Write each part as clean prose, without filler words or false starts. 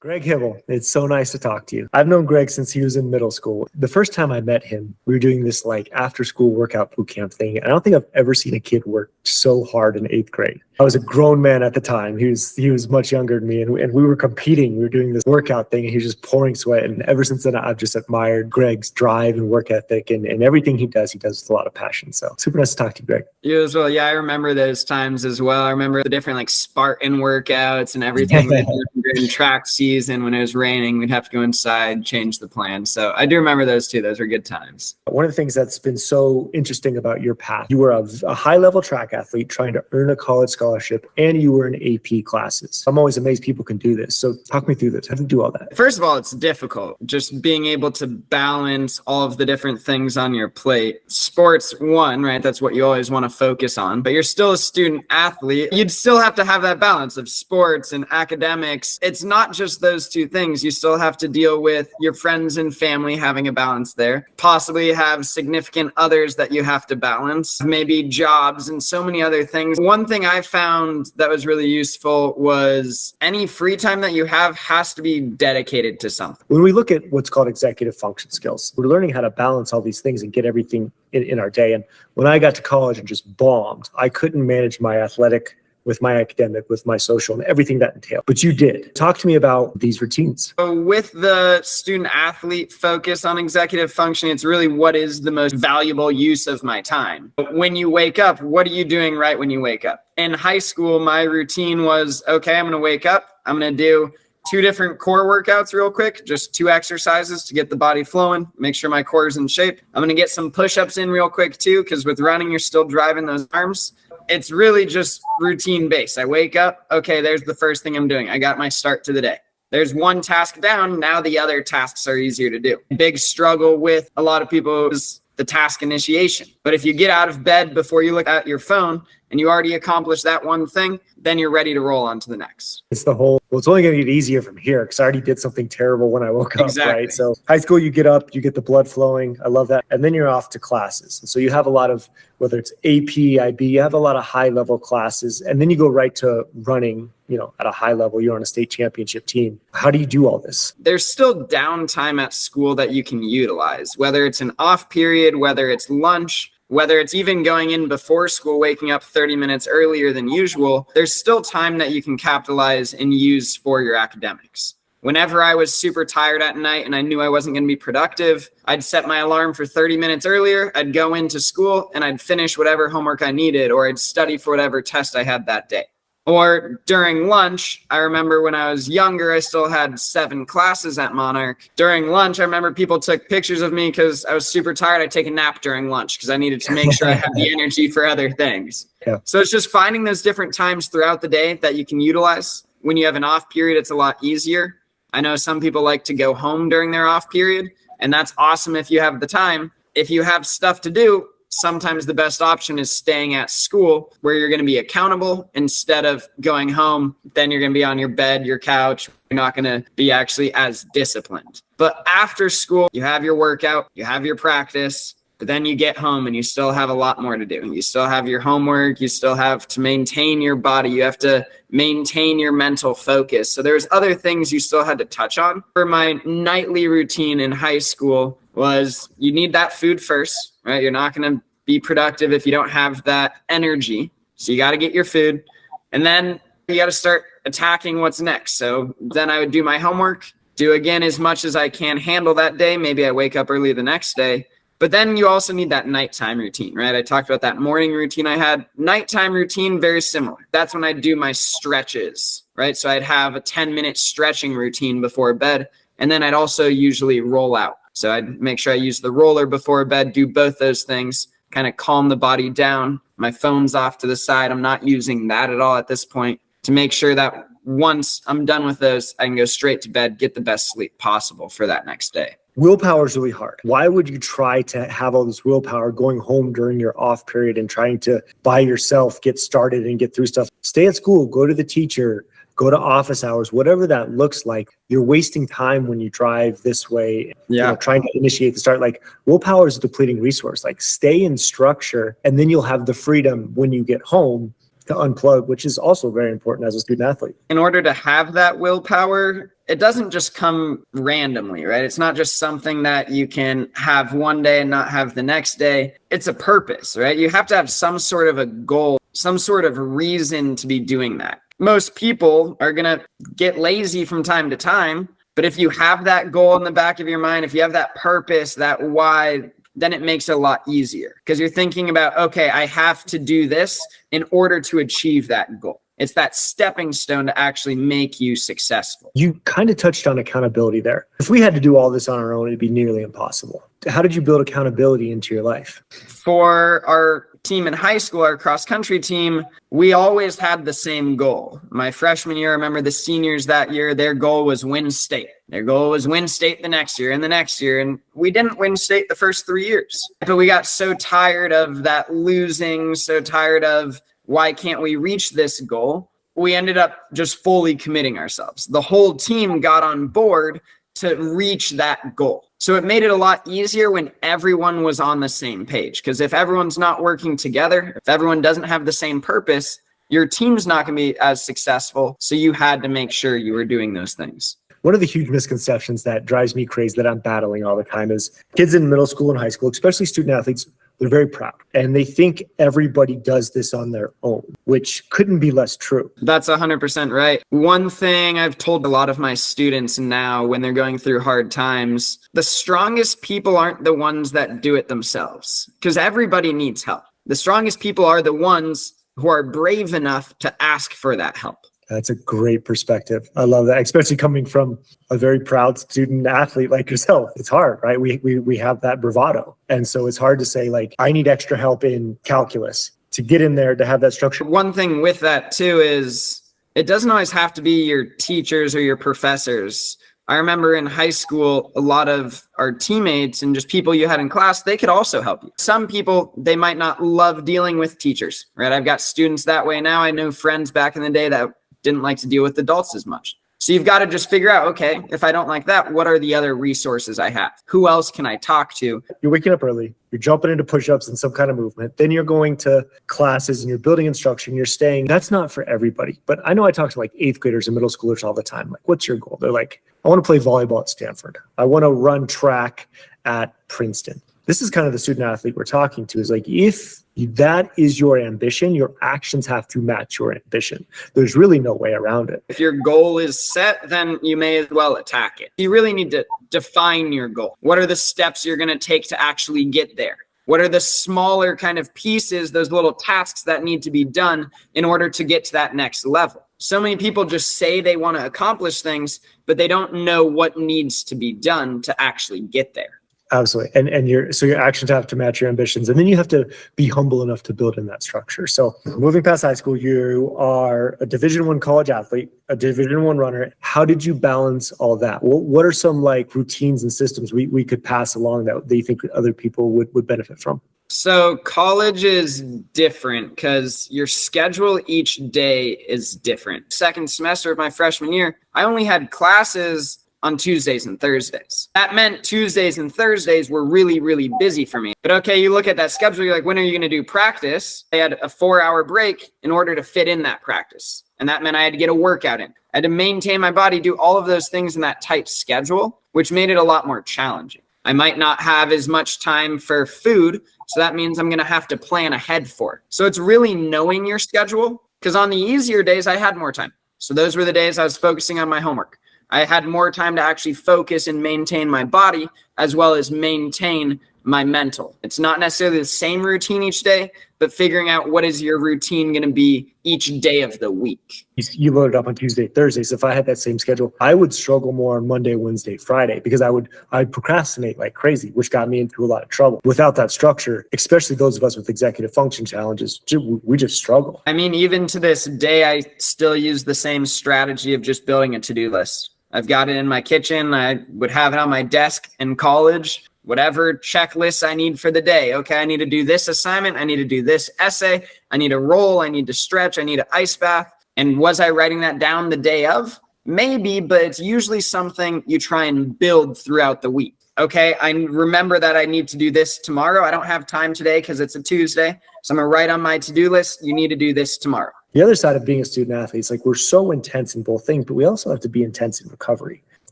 Greg Hibl, it's so nice to talk to you. I've known Greg since he was in middle school. The first time I met him, we were doing this after school workout boot camp thing. And I don't think I've ever seen a kid work so hard in 8th grade. I was a grown man at the time. He was much younger than me, and we were competing. We were doing this workout thing, and he was just pouring sweat. And ever since then, I've just admired Greg's drive and work ethic, and everything he does with a lot of passion. So super nice to talk to you, Greg. You as well. Yeah, I remember those times as well. I remember the different Spartan workouts and everything. During track season, when it was raining, we'd have to go inside, change the plan. So I do remember those too. Those were good times. One of the things that's been so interesting about your path, you were a high-level track athlete trying to earn a college scholarship, and you were in AP classes. I'm always amazed people can do this. So talk me through this. How do you do all that? First of all, it's difficult. Just being able to balance all of the different things on your plate. Sports, one, right? That's what you always want to focus on. But you're still a student athlete. You'd still have to have that balance of sports and academics. It's not just those two things. You still have to deal with your friends and family, having a balance there. Possibly have significant others that you have to balance. Maybe jobs and so many other things. One thing I found that was really useful was any free time that you have has to be dedicated to something. When we look at what's called executive function skills, we're learning how to balance all these things and get everything in our day. And when I got to college and just bombed, I couldn't manage my athletic with my academic, with my social, and everything that entailed. But you did. Talk to me about these routines. So with the student athlete focus on executive functioning, it's really what is the most valuable use of my time. When you wake up, what are you doing right when you wake up? In high school, my routine was, okay, I'm going to wake up. I'm going to do 2 different core workouts real quick, just 2 exercises to get the body flowing, make sure my core is in shape. I'm going to get some push-ups in real quick too, because with running, you're still driving those arms. It's really just routine based. I wake up, okay, there's the first thing I'm doing. I got my start to the day. There's one task down, now the other tasks are easier to do. Big struggle with a lot of people is the task initiation. But if you get out of bed before you look at your phone and you already accomplished that one thing, then you're ready to roll on to the next. It's it's only going to get easier from here because I already did something terrible when I woke up, right? So high school, you get up, you get the blood flowing. I love that. And then you're off to classes. And so you have a lot of, whether it's AP, IB, you have a lot of high level classes. And then you go right to running, at a high level. You're on a state championship team. How do you do all this? There's still downtime at school that you can utilize, whether it's an off period, whether it's lunch, whether it's even going in before school, waking up 30 minutes earlier than usual. There's still time that you can capitalize and use for your academics. Whenever I was super tired at night and I knew I wasn't going to be productive, I'd set my alarm for 30 minutes earlier. I'd go into school and I'd finish whatever homework I needed, or I'd study for whatever test I had that day. Or during lunch, I remember when I was younger, I still had 7 classes at Monarch. During lunch, I remember people took pictures of me because I was super tired. I'd take a nap during lunch because I needed to make sure I had the energy for other things. Yeah. So it's just finding those different times throughout the day that you can utilize. When you have an off period, it's a lot easier. I know some people like to go home during their off period, and that's awesome if you have the time. If you have stuff to do, sometimes the best option is staying at school where you're going to be accountable instead of going home. Then you're going to be on your bed, your couch. You're not going to be actually as disciplined. But after school, you have your workout, you have your practice, but then you get home and you still have a lot more to do. You still have your homework. You still have to maintain your body. You have to maintain your mental focus. So there's other things you still had to touch on. For my nightly routine in high school was you need that food first, right? You're not going to be productive if you don't have that energy. So you got to get your food, and then you got to start attacking what's next. So then I would do my homework, do again as much as I can handle that day. Maybe I wake up early the next day. But then you also need that nighttime routine, right? I talked about that morning routine I had. Nighttime routine, very similar. That's when I'd do my stretches, right? So I'd have a 10-minute stretching routine before bed, and then I'd also usually roll out. So I'd make sure I use the roller before bed, do both those things, kind of calm the body down. My phone's off to the side. I'm not using that at all at this point, to make sure that once I'm done with those, I can go straight to bed, get the best sleep possible for that next day. Willpower is really hard. Why would you try to have all this willpower going home during your off period and trying to by yourself get started and get through stuff? Stay at school, go to the teacher, go to office hours, whatever that looks like. You're wasting time when you drive this way, trying to initiate the start. Willpower is a depleting resource. Stay in structure, and then you'll have the freedom when you get home to unplug, which is also very important as a student athlete. In order to have that willpower, it doesn't just come randomly, right? It's not just something that you can have one day and not have the next day. It's a purpose, right? You have to have some sort of a goal, some sort of reason to be doing that. Most people are going to get lazy from time to time, but if you have that goal in the back of your mind, if you have that purpose, that why, then it makes it a lot easier because you're thinking about, okay, I have to do this in order to achieve that goal. It's that stepping stone to actually make you successful. You kind of touched on accountability there. If we had to do all this on our own, it'd be nearly impossible. How did you build accountability into your life? For our team in high school, our cross country team, we always had the same goal. My freshman year, I remember the seniors that year, their goal was win state. Their goal was win state the next year and the next year. And we didn't win state the first 3 years. But we got so tired of that losing, so tired of why can't we reach this goal? We ended up just fully committing ourselves. The whole team got on board to reach that goal. So it made it a lot easier when everyone was on the same page. Because if everyone's not working together, if everyone doesn't have the same purpose, your team's not going to be as successful. So you had to make sure you were doing those things. One of the huge misconceptions that drives me crazy that I'm battling all the time is kids in middle school and high school, especially student athletes, they're very proud and they think everybody does this on their own, which couldn't be less true. That's 100% right. One thing I've told a lot of my students now when they're going through hard times, the strongest people aren't the ones that do it themselves because everybody needs help. The strongest people are the ones who are brave enough to ask for that help. That's a great perspective. I love that, especially coming from a very proud student athlete like yourself. It's hard, right? We have that bravado. And so it's hard to say like, I need extra help in calculus to get in there, to have that structure. One thing with that too is it doesn't always have to be your teachers or your professors. I remember in high school, a lot of our teammates and just people you had in class, they could also help you. Some people, they might not love dealing with teachers, right? I've got students that way now. I know friends back in the day that didn't like to deal with adults as much. So you've got to just figure out, okay, if I don't like that, what are the other resources I have? Who else can I talk to? You're waking up early, you're jumping into push-ups and some kind of movement. Then you're going to classes and you're building instruction, you're staying. That's not for everybody. But I know I talk to like 8th graders and middle schoolers all the time. Like, what's your goal? They're like, I want to play volleyball at Stanford. I want to run track at Princeton. This is kind of the student athlete we're talking to, is like, if that is your ambition, your actions have to match your ambition. There's really no way around it. If your goal is set, then you may as well attack it. You really need to define your goal. What are the steps you're going to take to actually get there? What are the smaller kind of pieces, those little tasks that need to be done in order to get to that next level? So many people just say they want to accomplish things, but they don't know what needs to be done to actually get there. Absolutely. And your actions have to match your ambitions. And then you have to be humble enough to build in that structure. So moving past high school, you are a Division I college athlete, a Division I runner. How did you balance all that? What are some like routines and systems we could pass along that you think other people would benefit from? So college is different because your schedule each day is different. Second semester of my freshman year, I only had classes on Tuesdays and Thursdays. That meant Tuesdays and Thursdays were really, really busy for me. But okay, you look at that schedule, you're like, when are you going to do practice? I had a 4-hour break in order to fit in that practice. And that meant I had to get a workout in. I had to maintain my body, do all of those things in that tight schedule, which made it a lot more challenging. I might not have as much time for food, so that means I'm going to have to plan ahead for it. So it's really knowing your schedule, because on the easier days, I had more time. So those were the days I was focusing on my homework. I had more time to actually focus and maintain my body as well as maintain my mental. It's not necessarily the same routine each day, but figuring out what is your routine going to be each day of the week. You loaded up on Tuesday, Thursday. So if I had that same schedule, I would struggle more on Monday, Wednesday, Friday, because I'd procrastinate like crazy, which got me into a lot of trouble. Without that structure, especially those of us with executive function challenges, we just struggle. I mean, even to this day, I still use the same strategy of just building a to-do list. I've got it in my kitchen. I would have it on my desk in college. Whatever checklists I need for the day. Okay, I need to do this assignment. I need to do this essay. I need to roll. I need to stretch. I need an ice bath. And was I writing that down the day of? Maybe, but it's usually something you try and build throughout the week. Okay, I remember that I need to do this tomorrow. I don't have time today because it's a Tuesday. So I'm going to write on my to-do list, you need to do this tomorrow. The other side of being a student athlete is like we're so intense in both things, but we also have to be intense in recovery.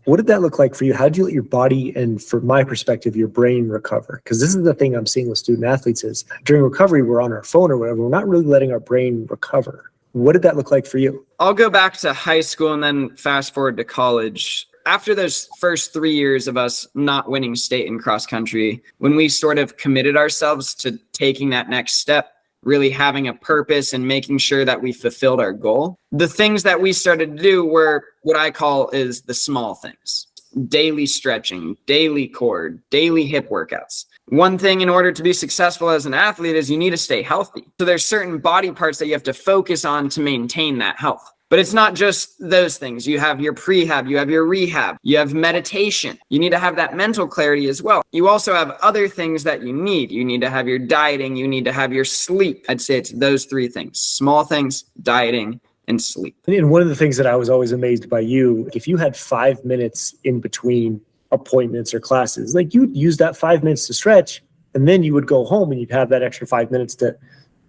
What did that look like for you? How did you let your body and, from my perspective, your brain recover? Because this is the thing I'm seeing with student athletes is during recovery, we're on our phone or whatever. We're not really letting our brain recover. What did that look like for you? I'll go back to high school and then fast forward to college. After those first 3 years of us not winning state in cross country, when we sort of committed ourselves to taking that next step, really having a purpose and making sure that we fulfilled our goal, the things that we started to do were what I call is the small things. Daily stretching, daily core, daily hip workouts. One thing in order to be successful as an athlete is you need to stay healthy. So there's certain body parts that you have to focus on to maintain that health. But it's not just those things. You have your prehab, you have your rehab, you have meditation. You need to have that mental clarity as well. You also have other things that you need. You need to have your dieting, you need to have your sleep. I'd say it's those three things: small things, dieting, and sleep. And one of the things that I was always amazed by you, if you had 5 minutes in between appointments or classes, like you'd use that 5 minutes to stretch, and then you would go home and you'd have that extra 5 minutes to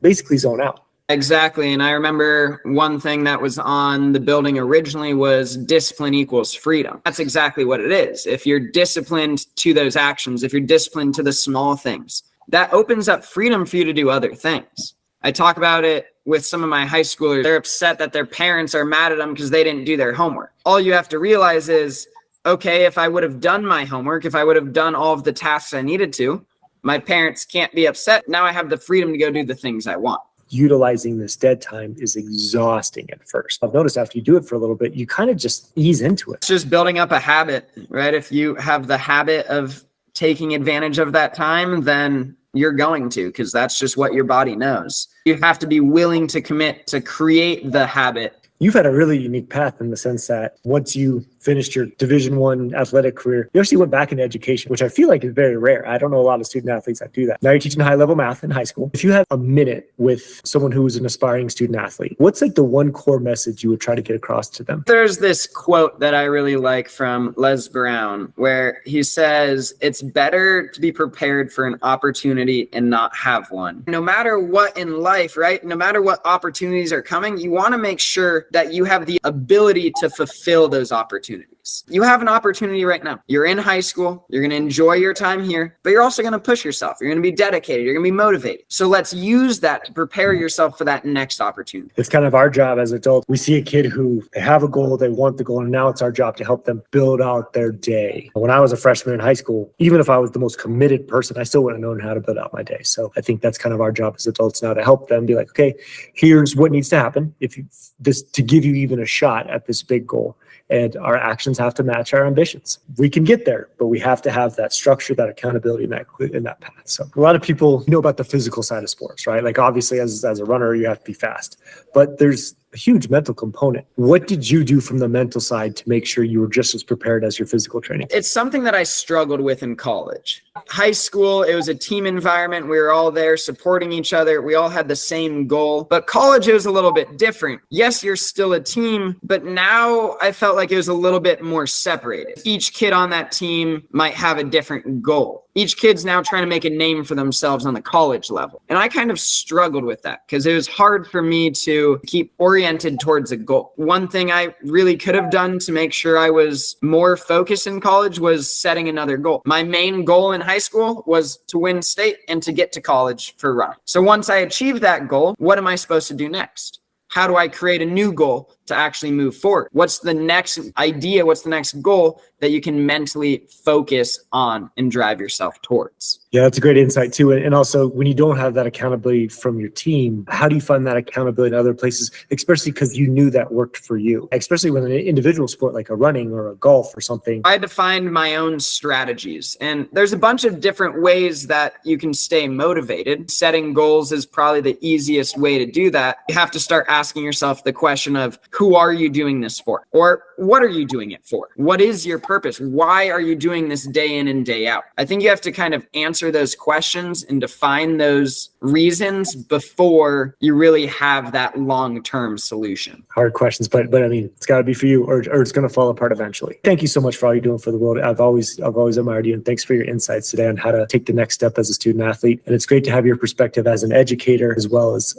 basically zone out. Exactly. And I remember one thing that was on the building originally was discipline equals freedom. That's exactly what it is. If you're disciplined to those actions, if you're disciplined to the small things, that opens up freedom for you to do other things. I talk about it with some of my high schoolers. They're upset that their parents are mad at them because they didn't do their homework. All you have to realize is, okay, if I would have done my homework, if I would have done all of the tasks I needed to, my parents can't be upset. Now I have the freedom to go do the things I want. Utilizing this dead time is exhausting at first. I've noticed after you do it for a little bit, you kind of just ease into it. It's just building up a habit, right? If you have the habit of taking advantage of that time, then you're going to, because that's just what your body knows. You have to be willing to commit to create the habit. You've had a really unique path in the sense that once you finished your Division I athletic career, you actually went back into education, which I feel like is very rare. I don't know a lot of student athletes that do that. Now you're teaching high-level math in high school. If you had a minute with someone who was an aspiring student athlete, what's like the one core message you would try to get across to them? There's this quote that I really like from Les Brown, where he says, "It's better to be prepared for an opportunity and not have one." No matter what in life, right? No matter what opportunities are coming, you want to make sure that you have the ability to fulfill those opportunities. You have an opportunity right now. You're in high school. You're going to enjoy your time here, but you're also going to push yourself. You're going to be dedicated. You're going to be motivated. So let's use that to prepare yourself for that next opportunity. It's kind of our job as adults. We see a kid who they have a goal, they want the goal, and now it's our job to help them build out their day. When I was a freshman in high school, even if I was the most committed person, I still wouldn't have known how to build out my day. So I think that's kind of our job as adults now, to help them be like, okay, here's what needs to happen to give you even a shot at this big goal. And our actions have to match our ambitions. We can get there, but we have to have that structure, that accountability in that path. So a lot of people know about the physical side of sports, right? Like obviously as a runner, you have to be fast, but there's a huge mental component. What did you do from the mental side to make sure you were just as prepared as your physical training? It's something that I struggled with in college. High school, it was a team environment. We were all there supporting each other. We all had the same goal. But college, it was a little bit different. Yes, you're still a team, but now I felt like it was a little bit more separated. Each kid on that team might have a different goal. Each kid's now trying to make a name for themselves on the college level. And I kind of struggled with that because it was hard for me to keep oriented towards a goal. One thing I really could have done to make sure I was more focused in college was setting another goal. My main goal in high school was to win state and to get to college for running. So once I achieved that goal, what am I supposed to do next? How do I create a new goal to actually move forward? What's the next idea? What's the next goal that you can mentally focus on and drive yourself towards? Yeah, that's a great insight too. And also when you don't have that accountability from your team, how do you find that accountability in other places, especially because you knew that worked for you, especially with an individual sport like a running or a golf or something? I had to find my own strategies, and there's a bunch of different ways that you can stay motivated. Setting goals is probably the easiest way to do that. You have to start asking yourself the question of, who are you doing this for? Or what are you doing it for? What is your purpose? Why are you doing this day in and day out? I think you have to kind of answer those questions and define those reasons before you really have that long-term solution. Hard questions, but I mean, it's got to be for you, or it's going to fall apart eventually. Thank you so much for all you're doing for the world. I've always admired you, and thanks for your insights today on how to take the next step as a student athlete. And it's great to have your perspective as an educator as well as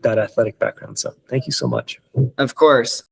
that athletic background. So thank you so much. Of course.